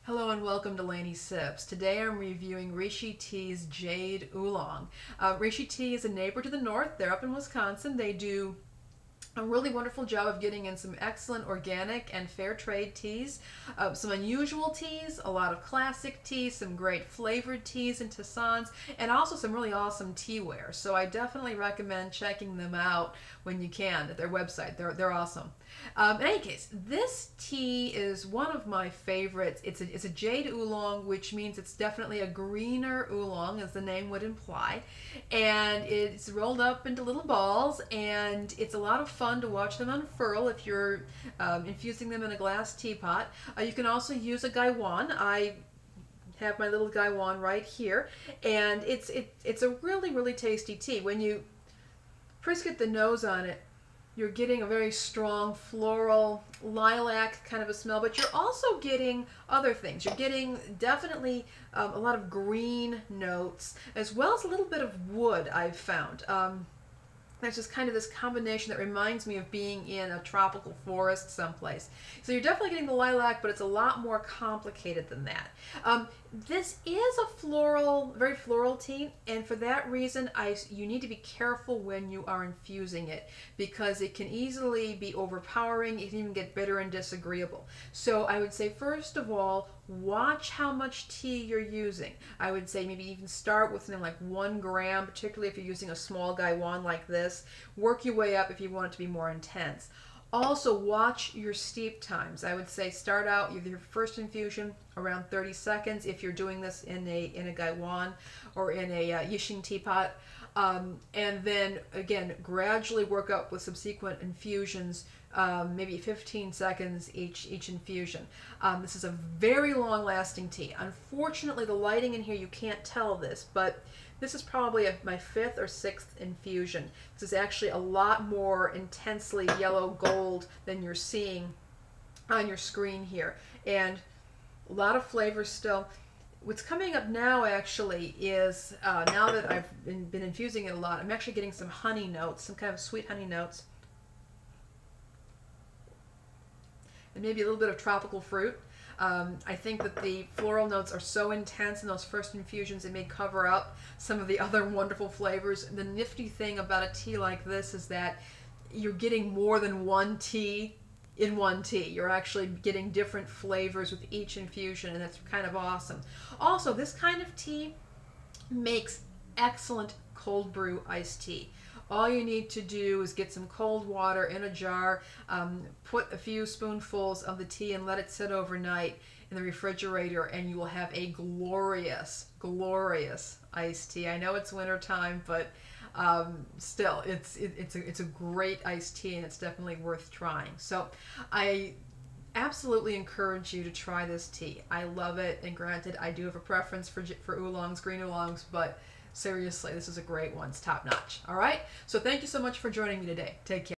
Hello and welcome to Lainey Sips. Today I'm reviewing Rishi Tea's Jade Oolong. Rishi Tea is a neighbor to the north. They're up in Wisconsin. They do a really wonderful job of getting in some excellent organic and fair trade teas, some unusual teas, a lot of classic teas, some great flavored teas and tisanes, and also some really awesome teaware. So I definitely recommend checking them out when you can at their website. They're awesome. In any case, this tea is one of my favorites. It's a Jade Oolong, which means it's definitely a greener oolong, as the name would imply. And it's rolled up into little balls, and it's a lot of fun to watch them unfurl if you're infusing them in a glass teapot. You can also use a gaiwan. I have my little gaiwan right here, and it's a really tasty tea. When you first get the nose on it, you're getting a very strong floral lilac kind of a smell, but you're also getting other things. You're getting definitely a lot of green notes, as well as a little bit of wood, I've found. There's just kind of this combination that reminds me of being in a tropical forest someplace. So you're definitely getting the lilac, but it's a lot more complicated than that. This is a floral, very floral tea, and for that reason, you need to be careful when you are infusing it, because it can easily be overpowering. It can even get bitter and disagreeable. So I would say, first of all, watch how much tea you're using. I would say maybe even start with something like 1 gram, particularly if you're using a small gaiwan like this. Work your way up if you want it to be more intense. Also, watch your steep times. I would say start out with your first infusion around 30 seconds if you're doing this in a gaiwan or in a yixing teapot. And then, again, gradually work up with subsequent infusions, maybe 15 seconds each infusion. This is a very long-lasting tea. Unfortunately, the lighting in here, you can't tell this, but this is probably my 5th or 6th infusion. This is actually a lot more intensely yellow gold than you're seeing on your screen here. And a lot of flavors still. What's coming up now actually is, now that I've been infusing it a lot, I'm actually getting some honey notes, some kind of sweet honey notes. And maybe a little bit of tropical fruit. I think that the floral notes are so intense in those first infusions, it may cover up some of the other wonderful flavors. The nifty thing about a tea like this is that you're getting more than one tea in one tea. You're actually getting different flavors with each infusion, and that's kind of awesome. Also, this kind of tea makes excellent cold brew iced tea. All you need to do is get some cold water in a jar, put a few spoonfuls of the tea and let it sit overnight in the refrigerator, and you will have a glorious iced tea. I know it's winter time, but still, it's a great iced tea, and it's definitely worth trying. So I absolutely encourage you to try this tea. I love it, and granted, I do have a preference for oolongs, green oolongs, but seriously, this is a great one. It's top notch. All right? So thank you so much for joining me today. Take care.